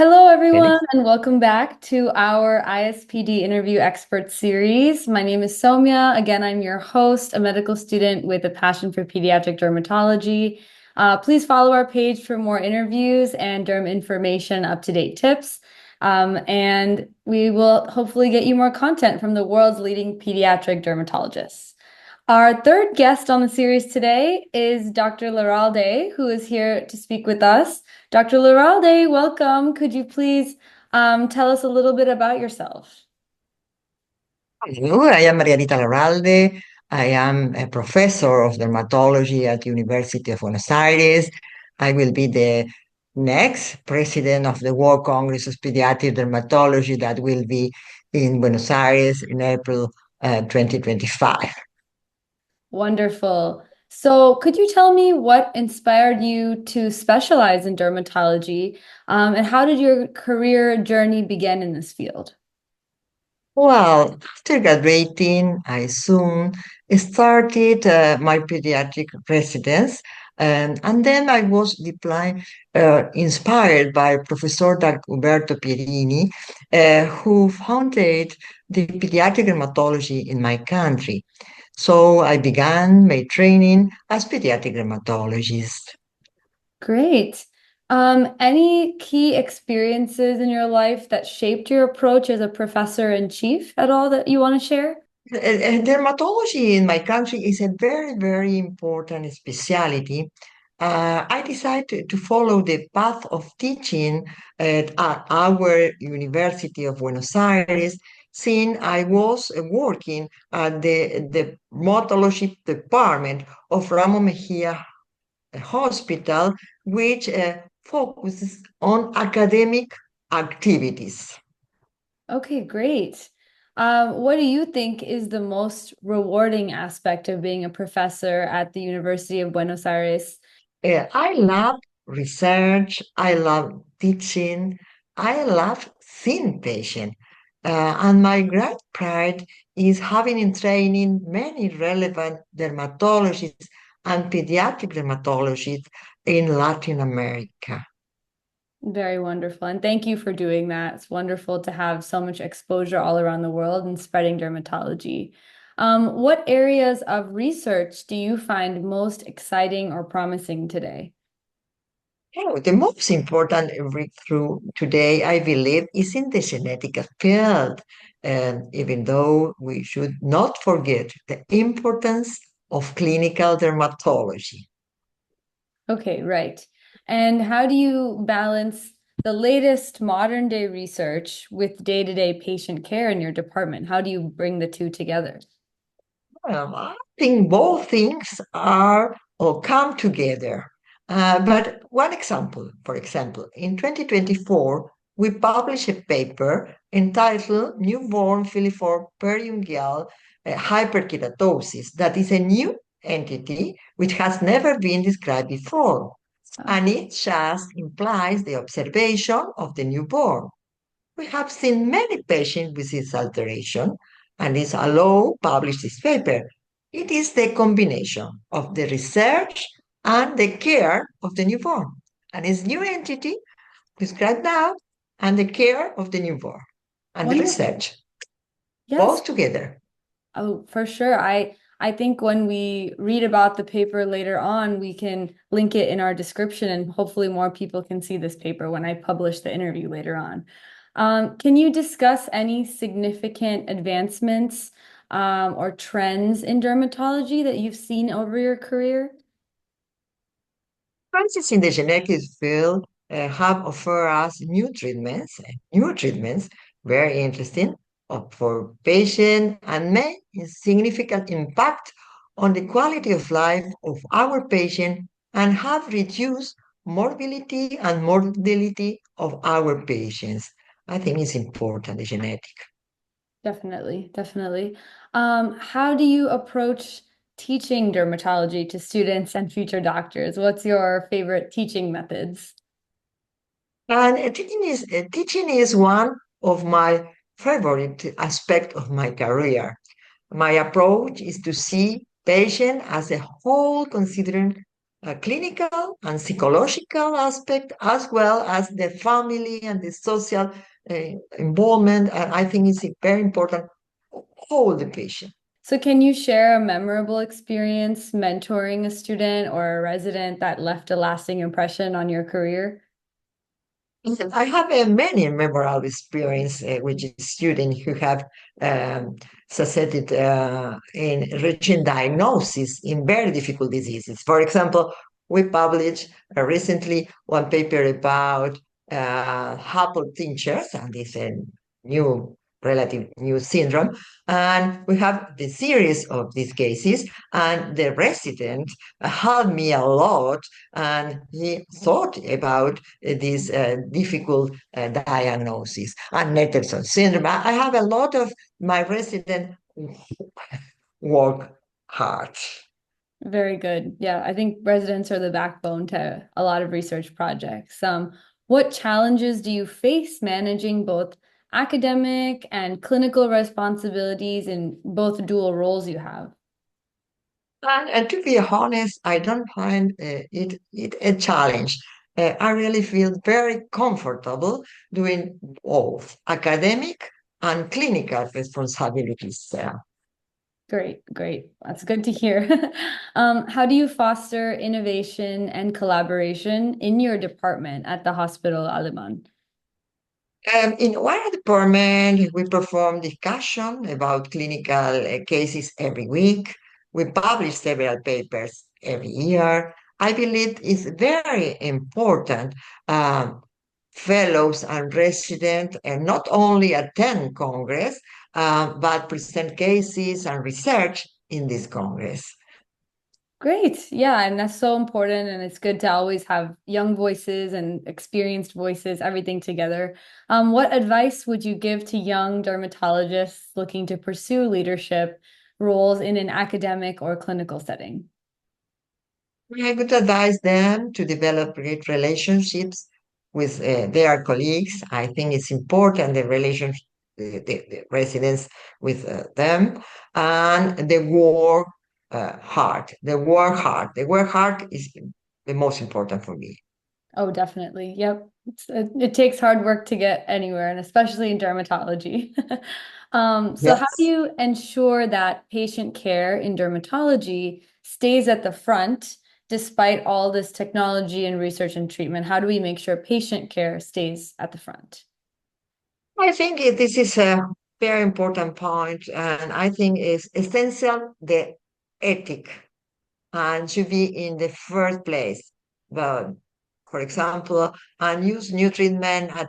Hello, everyone, Felix. and welcome back to our ISPD interview expert series. My name is Soumya. Again, I'm your host, a medical student with a passion for pediatric dermatology. Please follow our page for more interviews and derm information, up-to-date tips. And we will hopefully get you more content from the world's leading pediatric dermatologists. Our third guest on the series today is Dr. Larralde, who is here to speak with us. Dr. Larralde, welcome. Could you please tell us a little bit about yourself? Hello, I am Margarita Larralde. I am a professor of dermatology at University of Buenos Aires. I will be the next president of the World Congress of Pediatric Dermatology that will be in Buenos Aires in April 2025. Wonderful. So, could you tell me what inspired you to specialize in dermatology, and how did your career journey begin in this field? Well, after graduating, I soon started my pediatric residence, and then I was deployed, inspired by Professor Dagoberto Pierini, who founded the pediatric dermatology in my country. So I began my training as pediatric dermatologist. Great. Any key experiences in your life that shaped your approach as a professor in chief at all that you want to share? Dermatology in my country is a very, very important specialty. I decided to follow the path of teaching at our University of Buenos Aires since I was working at the dermatology department of Ramon Mejia Hospital, which focuses on academic activities. Okay, great. What do you think is the most rewarding aspect of being a professor at the University of Buenos Aires? I love research. I love teaching. I love seeing patients. And my great pride is having in training many relevant dermatologists and pediatric dermatologists in Latin America. Very wonderful. And thank you for doing that. It's wonderful to have so much exposure all around the world and spreading dermatology. What areas of research do you find most exciting or promising today? The most important breakthrough today, I believe, is in the genetic field. And even though we should not forget the importance of clinical dermatology. Okay, right. And how do you balance the latest modern day research with day-to-day patient care in your department? How do you bring the two together? I think both things are or come together. But one example, for example, in 2024, we published a paper entitled Newborn Filiform Periungual Hyperkeratosis, that is a new entity which has never been described before. Oh, And it just implies the observation of the newborn. We have seen many patients with this alteration, and it's allowed publish this paper. It is the combination of the research and the care of the newborn. And it's new entity described now, and the care of the newborn and the wonderful. research, Yes. both together. Oh, for sure. I think when we read about the paper later on, we can link it in our description and hopefully more people can see this paper when I publish the interview later on. Can you discuss any significant advancements or trends in dermatology that you've seen over your career? Advances in the genetic field have offered us new treatments, very interesting for patients and make a significant impact on the quality of life of our patient and have reduced morbidity and mortality of our patients. I think it's important, the genetic. Definitely, definitely. How do you approach teaching dermatology to students and future doctors? What's your favorite teaching methods? And teaching is one of my favorite aspect of my career. My approach is to see patient as a whole, considering clinical and psychological aspect, as well as the family and the social involvement. And I think it's very important for all the patient. So, can you share a memorable experience mentoring a student or a resident that left a lasting impression on your career? Yes, I have many memorable experience with students who have um, succeeded in reaching diagnosis in very difficult diseases. For example, we published recently one paper about Happle tinctures, and this new, relative new syndrome. And we have the series of these cases, and the resident helped me a lot, and he thought about this difficult diagnosis. And Netterson syndrome, I have a lot of my residents work hard. Very good. Yeah, I think residents are the backbone to a lot of research projects. What challenges do you face managing both academic and clinical responsibilities in both dual roles you have? And to be honest, I don't find it a challenge. I really feel very comfortable doing both academic and clinical responsibilities. Great, great. That's good to hear. How do you foster innovation and collaboration in your department at the Hospital Aleman? In our department, we perform discussion about clinical cases every week. We publish several papers every year. I believe it's very important. Fellows and residents and not only attend Congress, but present cases and research in this Congress. Great. Yeah, and that's so important. And it's good to always have young voices and experienced voices, everything together. What advice would you give to young dermatologists looking to pursue leadership roles in an academic or clinical setting? I would advise them to develop great relationships with their colleagues. I think it's important the relationship, the residents with them, and the work hard. The work hard. The work hard is the most important for me. Oh, definitely. Yep. It takes hard work to get anywhere, and especially in dermatology. So how do Yes. you ensure that patient care in dermatology stays at the front despite all this technology and research and treatment? How do we make sure patient care stays at the front? I think this is a very important point, and I think it's essential the ethic and should be in the first place. But, for example, and use new treatment and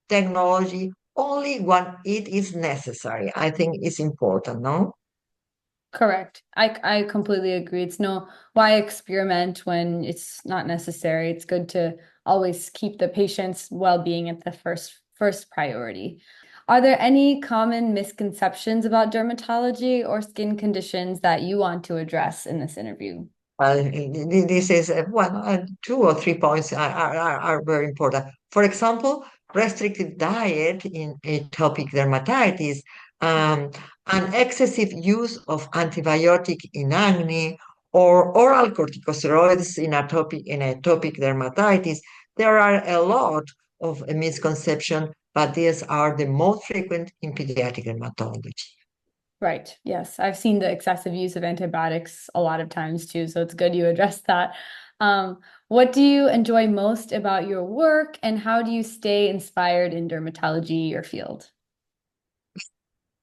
technology only when it is necessary. I think it's important, no? Correct. I completely agree. It's no why experiment when it's not necessary. It's good to always keep the patient's well-being at the first priority. Are there any common misconceptions about dermatology or skin conditions that you want to address in this interview? This is two or three points are very important. For example, restrictive diet in atopic dermatitis, um, and excessive use of antibiotic in acne, or oral corticosteroids in atopic dermatitis. There are a lot of misconceptions, but these are the most frequent in pediatric dermatology. Right. Yes. I've seen the excessive use of antibiotics a lot of times too, so it's good you address that. What do you enjoy most about your work and how do you stay inspired in dermatology, your field?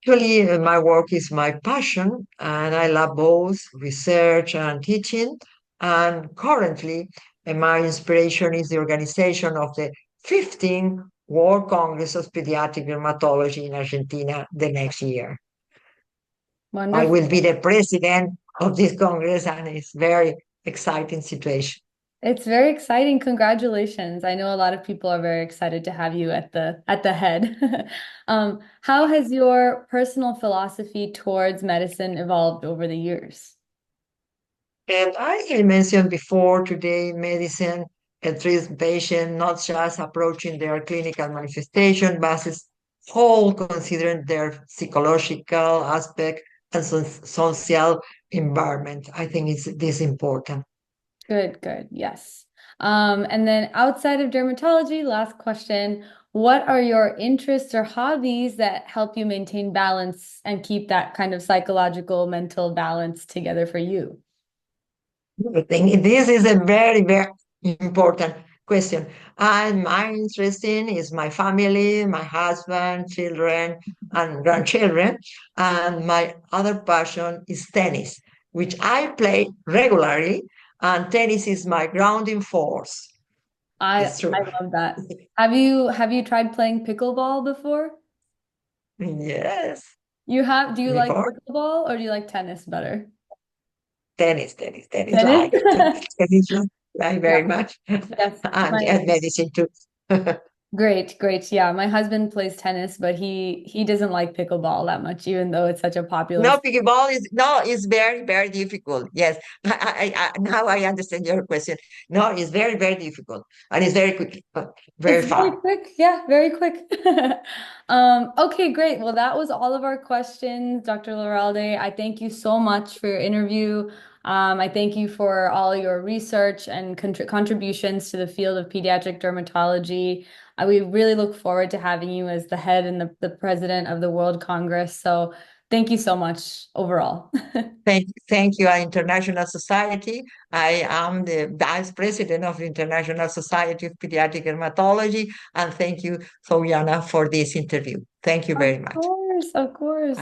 Actually, my work is my passion, and I love both research and teaching. And currently, my inspiration is the organization of the 15th World Congress of Pediatric Dermatology in Argentina the next year. I will Wonderful. be the president of this congress, and it's very exciting situation. It's very exciting. Congratulations. I know a lot of people are very excited to have you at the head. How has your personal philosophy towards medicine evolved over the years? And I mentioned before today, medicine treats patients not just approaching their clinical manifestation, but as whole considering their psychological aspect and social environment. I think it's this important. Good, good. Yes. And then outside of dermatology, last question, what are your interests or hobbies that help you maintain balance and keep that kind of psychological, mental balance together for you? I think this is a very, very important question. And my interest in is my family, my husband, children, and grandchildren. And my other passion is tennis, which I play regularly. And tennis is my grounding force. I It's true. I love that. Have you tried playing pickleball before? Yes, You have, do you like before pickleball or do you like tennis better? tennis, Tennis? tennis, like Yeah. very much, Yes. and medicine too. Great, great. Yeah, my husband plays tennis, but he doesn't like pickleball that much, even though it's such a popular. No, pickleball is no, it's very, very difficult. Yes, now I understand your question. No, it's very, very difficult, and it's very quick, very It's very fast. quick. Yeah, very quick. Okay, great. Well, that was all of our questions, Dr. Larralde. I thank you so much for your interview. I thank you for all your research and contributions to the field of pediatric dermatology. We really look forward to having you as the head and the president of the World Congress. So thank you so much overall. Thank you, International Society. I am the vice president of the International Society of Pediatric Dermatology, and thank you, Soyana, for this interview. Thank you Of very much. course, of course.